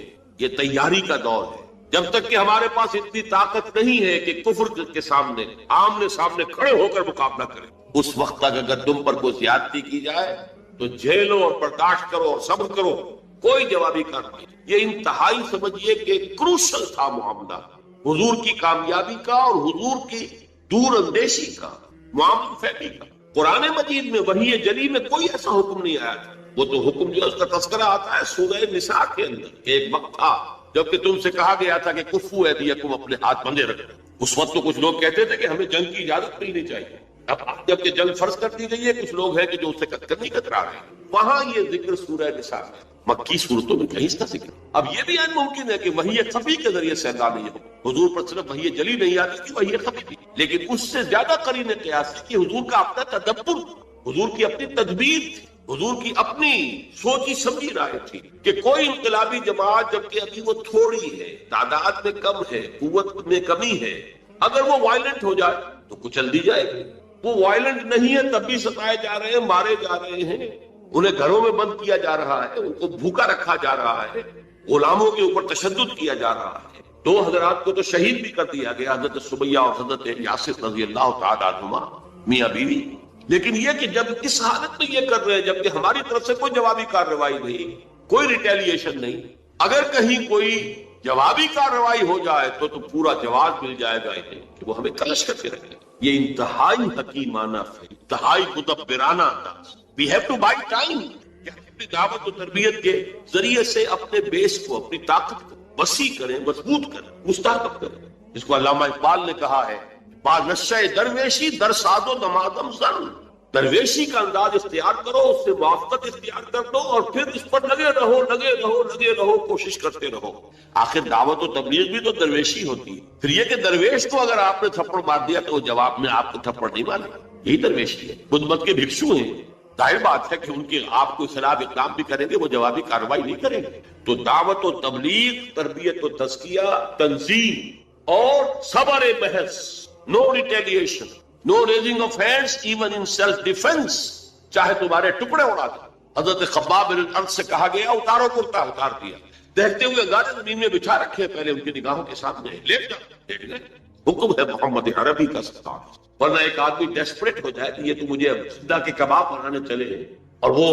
A: یہ تیاری کا دور ہے، جب تک کہ ہمارے پاس اتنی طاقت نہیں ہے کہ کفر کے سامنے آمنے سامنے کھڑے ہو کر مقابلہ کریں، اس وقت تک اگر تم پر کوئی زیادتی کی جائے تو جھیلو اور برداشت کرو اور صبر کرو، کوئی جوابی کارروائی۔ یہ انتہائی سمجھیے کہ کروشل تھا معاملہ حضور کی کامیابی کا اور حضور کی دور اندیشی کا، معاملہ فہمی کا۔ قرآن مجید میں وحی جلی میں کوئی ایسا حکم نہیں آیا تھا، وہ تو حکم جو اس کا تذکرہ آتا ہے سورہ نساء کے اندر کہ ایک وقت تھا جبکہ تم سے کہا گیا تھا کہ کفو ایدیکم، اپنے ہاتھ بندھے رکھنا۔ اس وقت تو کچھ لوگ کہتے تھے کہ ہمیں جنگ کی اجازت ملنی چاہیے، اب جب کہ جنگ فرض کر دی گئی ہے کچھ لوگ ہیں کہ جو اس سے نہیں کترا رہے ہیں۔ وہاں یہ ذکر سورہ نساء میں، مکی صورتوں میں کہیں اس کا ذکر۔ اب یہ بھی ممکن ہے کہ وحی خفی کے ذریعے سے ادا نہیں ہو، حضور پر صرف وحی جلی نہیں آتی تھی، وحی خفی بھی، لیکن اس سے زیادہ قرین قیاس ہے کہ حضور کا اپنا تدبر، حضور کی اپنی تدبیر تھی، حضور کی اپنی سوچی سمجھی رائے تھی کہ کوئی انقلابی جماعت جبکہ ابھی وہ تھوڑی ہے، تعداد میں کم ہے، قوت میں کمی ہے، اگر وہ وائلنٹ ہو جائے تو کچل دی جائے گی۔ وہ وائلنٹ نہیں ہے تب بھی ستائے جا رہے ہیں، مارے جا رہے ہیں، انہیں گھروں میں بند کیا جا رہا ہے، ان کو بھوکا رکھا جا رہا ہے، غلاموں کے اوپر تشدد کیا جا رہا ہے۔ 2 حضرات کو تو شہید بھی کر دیا گیا، حضرت سمیہ اور حضرت یاسر رضی اللہ تعالیٰ عنہما، میاں بیوی۔ لیکن یہ کہ جب اس حالت میں یہ کر رہے ہیں جبکہ ہماری طرف سے کوئی جوابی کارروائی نہیں، کوئی ریٹیلیشن نہیں، اگر کہیں کوئی جوابی کارروائی ہو جائے تو پورا جواب مل جائے گا انہیں کہ وہ ہمیں کلش کر کے رکھیں۔ یہ انتہائی حکیمانہ ہے، انتہائی مدبرانہ انداز۔ We have to buy time کہ اپنی دعوت و تربیت کے ذریعے سے اپنے بیس کو، اپنی طاقت کو وسیع کریں، مضبوط کریں، مستحکم کریں۔ جس کو علامہ اقبال نے کہا ہے با نشہ درویشی در ساز و نمادم زن، درویشی کا انداز اختیار کرو، اس سے موافقت اختیار کر دو اور پھر اس پر لگے رہو، کوشش کرتے رہو۔ آخر دعوت و تبلیغ بھی تو درویشی ہوتی ہے۔ پھر یہ کہ درویش کو اگر آپ نے تھپڑ مار دیا تو وہ جواب میں آپ کو تھپڑ نہیں مارے، یہی درویشی ہے۔ بدھ مت کے بھکشو ہیں، ظاہر بات ہے کہ ان کے آپ کو خلاف اقدام بھی کریں گے، وہ جوابی کارروائی نہیں کریں گے۔ تو دعوت و تبلیغ، تربیت و تزکیہ، تنظیم اور صبر محض، نو retaliation, No raising of hands even in self defense. چاہے تمہارے ٹکڑے اڑا دیں. حضرت خباب بن الارض سے کہا گیا اتارو کرتا، اتار دیا. دیکھتے ہوئے گانے زمین میں بچھا رکھے، پہلے ان کی نگاہوں کے سامنے لیٹ جا، لیٹ گئے. حکم ہے محمد عربی کا سرکار. ورنہ ایک آدمی ڈیسپریٹ ہو جائے کہ یہ تو مجھے زندہ کے کباب بنانے چلے اور وہ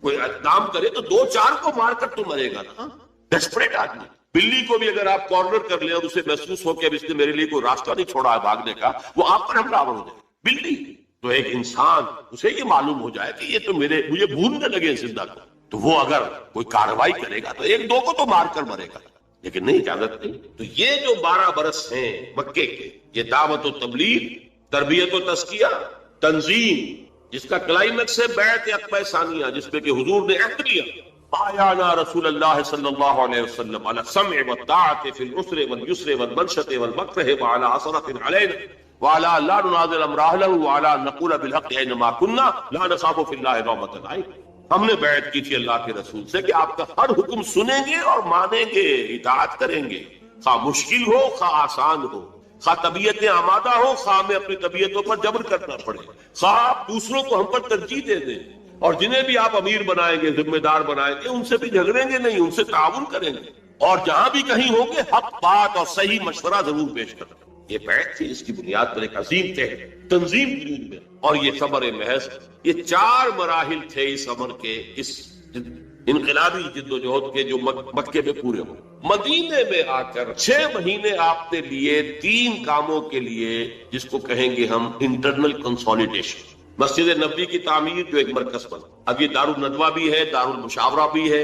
A: کوئی اقدام کرے تو دو چار کو مار کر تو مرے گا نا. ڈیسپریٹ آدمی. بلی کو بھی اگر آپ کارنر کر لیں اور اسے محسوس ہو کہ اب اس نے میرے لیے کوئی راستہ نہیں چھوڑا ہے بھاگنے کا، وہ آپ پر حملہ آور ہو جائے. بلی تو ایک انسان اسے یہ معلوم ہو جائے کہ یہ تو مجھے بھوننے لگے زندہ کو، تو وہ اگر کوئی کارروائی کرے گا تو ایک دو کو تو مار کر مرے گا، لیکن نہیں، اجازت نہیں. تو یہ جو 12 برس ہیں مکے کے، یہ دعوت و تبلیغ، تربیت و تزکیہ، تنظیم، جس کا کلائمیکس ہے بیعت عقبہ ثانیہ، جس میں کہ حضور نے عہد لیا، بایعنا رسول اللہ صلی اللہ علیہ وسلم علی السمع والطاعۃ فی العسر والیسر والمنشط والمکرہ وعلی عثرۃ علینا وعلی لا ننازع امر اہلہ وعلی ان نقول بالحق اینما کنا لا نخاف فی اللہ لومۃ لائم. ہم نے بیعت کی تھی اللہ کے رسول سے کہ آپ کا ہر حکم سنیں گے اور مانیں گے، اطاعت کریں گے، خواہ مشکل ہو خواہ آسان ہو، خواہ طبیعتیں آمادہ ہو خواہ ہمیں اپنی طبیعتوں پر جبر کرنا پڑے، خواہ آپ دوسروں کو ہم پر ترجیح دے دیں، اور جنہیں بھی آپ امیر بنائیں گے، ذمہ دار بنائیں گے، ان سے بھی جھگڑیں گے نہیں، ان سے تعاون کریں گے، اور جہاں بھی کہیں ہوں گے حق بات اور صحیح مشورہ ضرور پیش کریں. یہ بیعت تھی، اس کی بنیاد پر ایک عظیم تنظیم وجود میں، اور یہ ثمر محض. یہ 4 مراحل تھے اس عمر کے، اس انقلابی جد و جہد کے جو مکے میں پورے ہوئے. مدینے میں آ کر 6 مہینے آپ نے لیے 3 کاموں کے لیے، جس کو کہیں گے ہم انٹرنل کنسولیڈیشن. مسجد نبوی کی تعمیر جو ایک مرکز بنا، اب یہ دارالندوہ بھی ہے، دارالمشاورہ بھی ہے،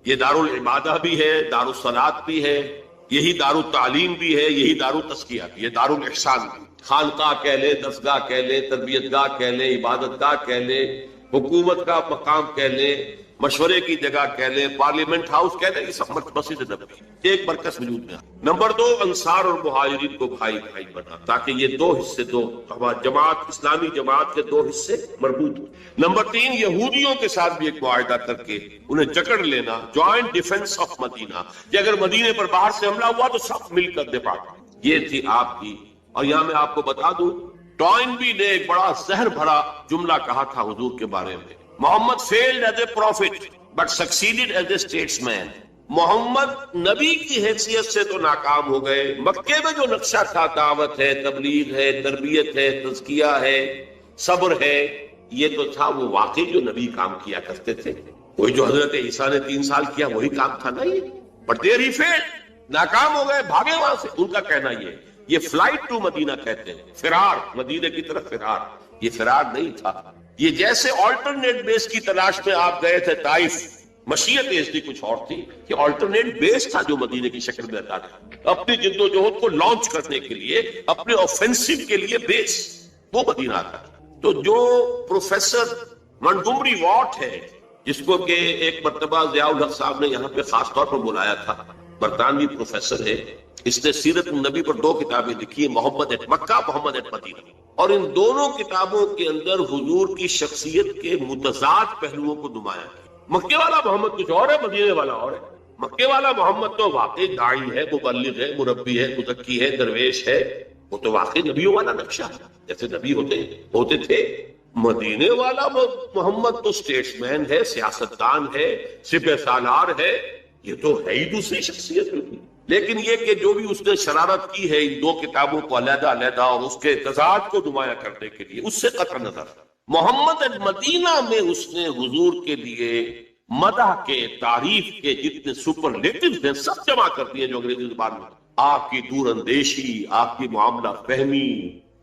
A: یہ دارالعبادہ بھی ہے، دارالصلاۃ بھی ہے، یہی دارالتعلیم بھی ہے، یہی دارالتزکیہ بھی ہے، دارالاحسان بھی. خانقاہ کہہ لیں، درسگاہ کہہ لیں، تربیت گاہ کہہ لیں، عبادت گاہ کہہ لیں، حکومت کا مقام کہہ لیں، مشورے کی جگہ کہہ لیں، پارلیمنٹ ہاؤس کہہ لیں، یہ سب مسجد نبوی ایک مرکز وجود میں. نمبر 2، انصار اور مہاجرین کو بھائی بھائی بنا، تاکہ یہ 2 حصے، جماعت، اسلامی جماعت کے 2 حصے مربوط ہو. نمبر 3، یہودیوں کے ساتھ بھی ایک معاہدہ کر کے انہیں جکڑ لینا، جوائنٹ ڈیفنس آف مدینہ، کہ اگر مدینے پر باہر سے حملہ ہوا تو سب مل کر دفاع کریں. یہ تھی آپ کی. اور یہاں میں آپ کو بتا دوں، ٹوائنبی نے ایک بڑا زہر بھرا جملہ کہا تھا حضور کے بارے میں. محمد failed as a prophet but succeeded as a statesman. محمد نبی کی حیثیت سے تو ناکام ہو گئے، مکے میں جو نقشہ تھا، دعوت ہے، تبلیغ ہے، تربیت ہے، تزکیہ ہے، صبر ہے، یہ تو تھا وہ واقعی جو نبی کام کیا کرتے تھے. کوئی جو حضرت عیسیٰ نے 3 سال کیا وہی کام تھا نا یہ. بٹ دیر ہی فیل، ناکام ہو گئے، بھاگے وہاں سے. ان کا کہنا یہ فلائٹ ٹو مدینہ کہتے ہیں، فرار، مدینے کی طرف فرار. یہ فرار نہیں تھا، یہ جیسے آلٹرنیٹ بیس کی تلاش میں آپ گئے تھے طائف، مشیت اس کی کچھ اور تھی، کہ آلٹرنیٹ بیس تھا جو مدینے کی شکل میں آتا تھا اپنی جد و جہد کو لانچ کرنے کے لیے، اپنے آفینسو کے لیے بیس وہ مدینہ آتا تھا. تو جو پروفیسر منٹگمری واٹ ہے، جس کو کہ ایک مرتبہ ضیاء الحق صاحب نے یہاں پہ خاص طور پر بلایا تھا، برطانوی پروفیسر ہے، اس نے سیرت النبی پر 2 کتابیں لکھی ہیں، محمد at Mecca, Muhammad at Medina. اور ان دونوں کتابوں کے اندر حضور کی شخصیت کے متضاد پہلوؤں کو نمایاں کیا. مکے والا محمد کچھ اور ہے، مدینے والا اور ہے. مکے والا محمد تو واقعی داعی ہے، مبلغ ہے، مربی ہے، مزکی ہے، درویش ہے، وہ تو واقعی نبیوں والا نقشہ ہے جیسے نبی ہوتے تھے. مدینے والا محمد تو سٹیٹس مین ہے، سیاستدان ہے، سپہ سالار ہے، یہ تو ہے ہی دوسری شخصیت ہوتی. لیکن یہ کہ جو بھی اس نے شرارت کی ہے ان 2 کتابوں کو علیحدہ علیحدہ اور اس کے تضاد کو نمایاں کرنے کے لیے، اس سے قطع نظر محمد مدینہ میں اس نے حضور کے لیے مدح کے، تعریف کے جتنے سپرلیٹیوز ہیں سب جمع کر دیے، جو انگریزی زبان میں آپ کی دور اندیشی، آپ کی معاملہ فہمی،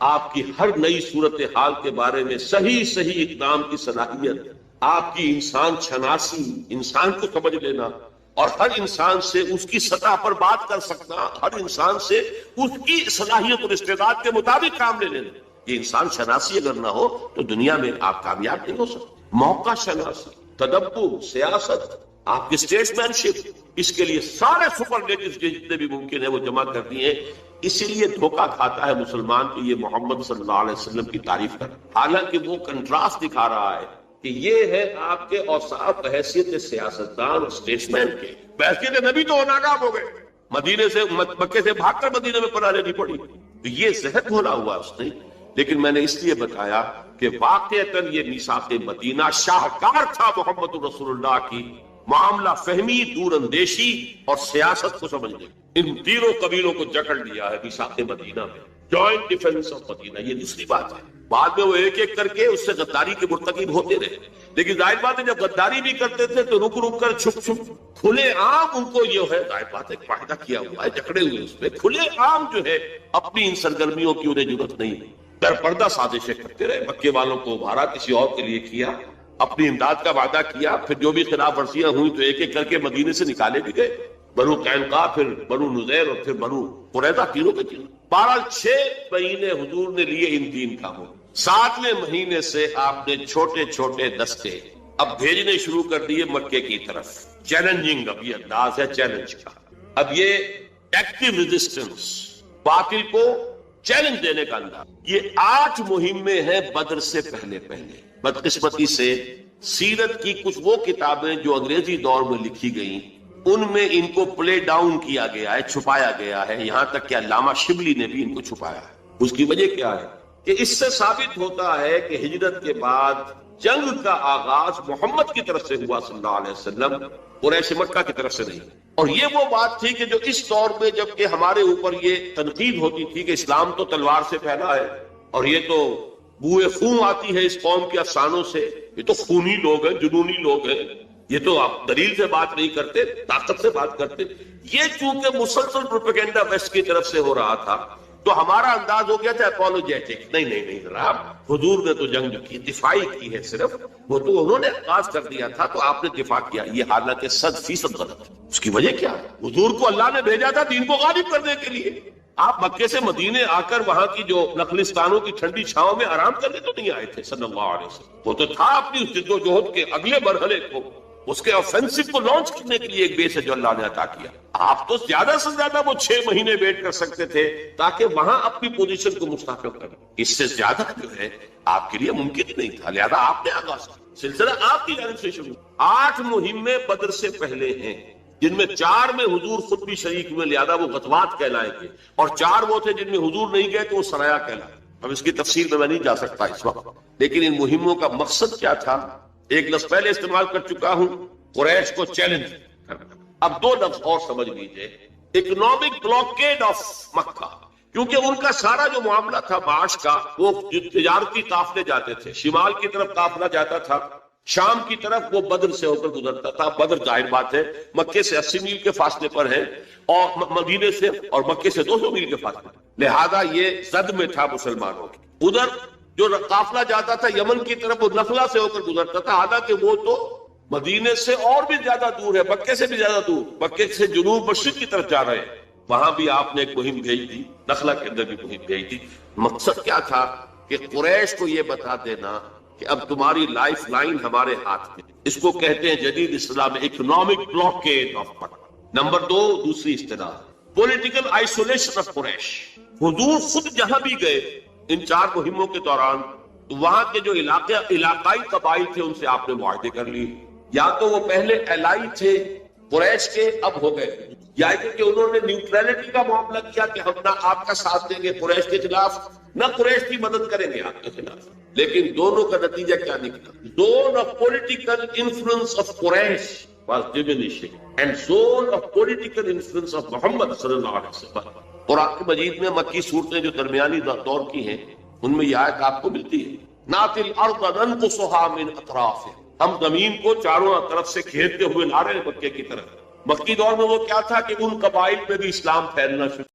A: آپ کی ہر نئی صورتحال کے بارے میں صحیح اقدام کی صلاحیت، آپ کی انسان شناسی، انسان کو سمجھ لینا، اور ہر انسان سے اس کی سطح پر بات کر سکنا، ہر انسان سے اس کی صلاحیت اور استعداد کے مطابق کام لے لینا. یہ انسان شناسی اگر نہ ہو تو دنیا میں آپ کامیاب نہیں ہو سکتے. موقع شناسی، تدبر، سیاست، آپ کی اسٹیٹس مین شپ، اس کے لیے سارے سپرلیٹیوز جتنے بھی ممکن ہے وہ جمع کر دیے. اسی لیے دھوکہ کھاتا ہے مسلمان کہ یہ محمد صلی اللہ علیہ وسلم کی تعریف کر، حالانکہ وہ کنٹراسٹ دکھا رہا ہے کہ یہ ہے آپ کے اوصاف حیثیت سیاستدان اور اسٹیٹس مین کے. بحثیت نبی تو ناکام ہو گئے، مدینے سے، مکے سے بھاگ کر مدینے میں پناہ لینی پڑی. یہ زہر گھولا ہوا اس نے، لیکن میں نے اس لیے بتایا کہ واقعتاً یہ میثاق مدینہ شاہکار تھا محمد رسول اللہ کی معاملہ فہمی، دور اندیشی اور سیاست کو سمجھنے۔ ان تینوں قبیلوں کو جکڑ لیا ہے میثاق مدینہ میں، جوائنٹ ڈیفنس آف مدینہ۔ یہ دوسری بات ہے، بعد میں وہ ایک ایک کر کے اس سے غداری کے مرتکب ہوتے رہے، لیکن ظاہر بات ہے جب غداری بھی کرتے تھے تو رک رک کر چھپ چھپ کھلے عام ان کو یہ ہے، ظاہر بات ہے معاہدہ کیا ہوا ہے، جکڑے ہوئے اس میں کھلے عام جو ہے اپنی ان سرگرمیوں کی انہیں ضرورت نہیں، در پردہ سازشیں کرتے رہے، مکے والوں کو ابھارا، کسی اور کے لیے کیا، اپنی امداد کا وعدہ کیا، پھر جو بھی خلاف ورزیاں ہوئی تو ایک ایک کر کے مدینے سے نکالے بھی گئے، بنو قینقاع، پھر بنو نذیر اور پھر بنو قریظہ، تینوں کے تینوں۔ بہرحال 6 مہینے حضور نے لیے ان 3 کاموں، 7ویں مہینے سے آپ نے چھوٹے چھوٹے دستے اب بھیجنے شروع کر دیے مکے کی طرف، چیلنجنگ، اب یہ انداز ہے چیلنج کا، اب یہ ایکٹیو ریزسٹنس، باطل کو چیلنج دینے کا انداز۔ یہ 8 مہمیں ہیں بدر سے پہلے پہلے۔ بدقسمتی سے سیرت کی کچھ وہ کتابیں جو انگریزی دور میں لکھی گئیں ان میں ان کو پلے ڈاؤن کیا گیا ہے، چھپایا گیا ہے، یہاں تک کہ علامہ شبلی نے بھی ان کو چھپایا ہے۔ اس کی وجہ کیا ہے کہ اس سے ثابت ہوتا ہے کہ ہجرت کے بعد جنگ کا آغاز محمد کی طرف سے ہوا صلی اللہ علیہ وسلم، قریش مکہ کی طرف سے نہیں۔ اور یہ وہ بات تھی کہ جو اس دور میں جب کہ ہمارے اوپر یہ تنقید ہوتی تھی کہ اسلام تو تلوار سے پھیلا ہے اور یہ تو بوئے خون آتی ہے اس قوم کے افسانوں سے، یہ تو خونی لوگ ہیں، جنونی لوگ ہیں، یہ تو آپ دلیل سے بات نہیں کرتے، طاقت سے بات کرتے، یہ چونکہ مسلسل پروپیگنڈا ویسٹ کی طرف سے ہو رہا تھا تو ہمارا انداز ہو گیا تھا اپولوجیٹک، نہیں جناب، حضور نے تو جنگ جو کی دفاعی کی ہے، صرف وہ تو انہوں نے آغاز کر دیا تھا تو آپ نے دفاع کیا، یہ حالانکہ 100% غلط۔ اس کی وجہ کیا ہے؟ حضور کو اللہ نے بھیجا تھا دین کو غالب کرنے کے لیے، آپ مکے سے مدینے آ کر وہاں کی جو نخلستانوں کی ٹھنڈی چھاؤں میں آرام کرنے تو نہیں آئے تھے صلی اللہ علیہ وسلم، وہ تو تھا اپنی اس جد و جہد کے اگلے مرحلے کو، اس کے آفینسو کو لانچ کرنے کے لیے ایک بیس ہے جو اللہ نے عطا کیا۔ آپ تو زیادہ سے زیادہ وہ 6 مہینے ویٹ کر سکتے تھے تاکہ وہاں اپنی پوزیشن کو مستحکم کریں، اس سے زیادہ جو ہے آپ کے لیے ممکن ہی نہیں تھا، لہذا آپ نے آغاز کیا، سلسلہ آپ کی جانب سے شروع۔ 8 مہمیں بدر سے پہلے ہیں جن میں 4 میں حضور خود بھی شریک ہوئے، لہذا وہ غزوات کہلائیں گے، اور 4 وہ تھے جن میں حضور نہیں گئے تو وہ سرایا کہلائے۔ اب اس کی تفصیل میں نہیں جا سکتا اس وقت، لیکن ان مہموں کا مقصد کیا تھا ایک لفظ پہلے استعمال کر چکا ہوں، قریش کو چیلنج کرنا۔ اب 2 لفظ اور سمجھ لیجئے، اکنامک بلاکیڈ آف مکہ، کیونکہ ان کا سارا جو معاملہ تھا معاش کا، وہ تجارتی قافلے جاتے تھے، شمال کی طرف قافلہ جاتا تھا، شام کی طرف وہ بدر سے ہو کر گزرتا تھا۔ بدر ظاہر بات ہے مکے سے 80 میل کے فاصلے پر ہے اور مدینے سے اور مکے سے 200 میل کے فاصلے پر، لہذا یہ زد میں تھا مسلمانوں کی۔ ادھر جو قافلہ جاتا تھا یمن کی طرف وہ نخلا سے ہو کر گزرتا تھا، حالانکہ وہ تو مدینے سے اور بھی زیادہ دور ہے، مکے سے بھی زیادہ دور، مکے سے جنوب مشرق کی طرف جا رہے ہیں، وہاں بھی آپ نے ایک مہم بھیج دی، نخلا کے اندر بھی مہم بھیج دی۔ مقصد کیا تھا کہ قریش کو یہ بتا دینا کہ اب تمہاری لائف لائن ہمارے ہاتھ میں، اس کو کہتے ہیں جدید اصطلاح میں economic blockade of Mecca. Number 2 دوسری اصطلاح پولیٹیکل آئسولیشن آف قریش۔ حضور خود جہاں بھی گئے ان 4 مہموں کے دوران تو وہاں کے جو علاقائی قبائل تھے ان سے آپ نے معاہدے کر لیے، یا تو وہ پہلے الائی تھے قریش کے اب ہو گئے، یا کہ انہوں نے نیوٹرلٹی کا معاملہ کیا کہ ہم نہ آپ کا ساتھ دیں گے قریش کے خلاف نہ قریش کی مدد کریں گے آپ کے خلاف۔ لیکن دونوں کا نتیجہ کیا نکلا؟ zone of political influence of Quraysh was diminishing and zone of political influence of Muhammad صلی اللہ علیہ وسلم۔ قرآن مجید میں مکی صورتیں جو درمیانی دور کی ہیں ان میں یہ آیت آپ کو ملتی ہے، نَأْتِي الْأَرْضَ نَنْقُصُهَا مِنْ أَطْرَافِهَا، ہم زمین کو چاروں طرف سے گھیرتے ہوئے لا رہے ہیں مکے کی طرف۔ مکی دور میں وہ کیا تھا کہ ان قبائل میں بھی اسلام پھیلنا شروع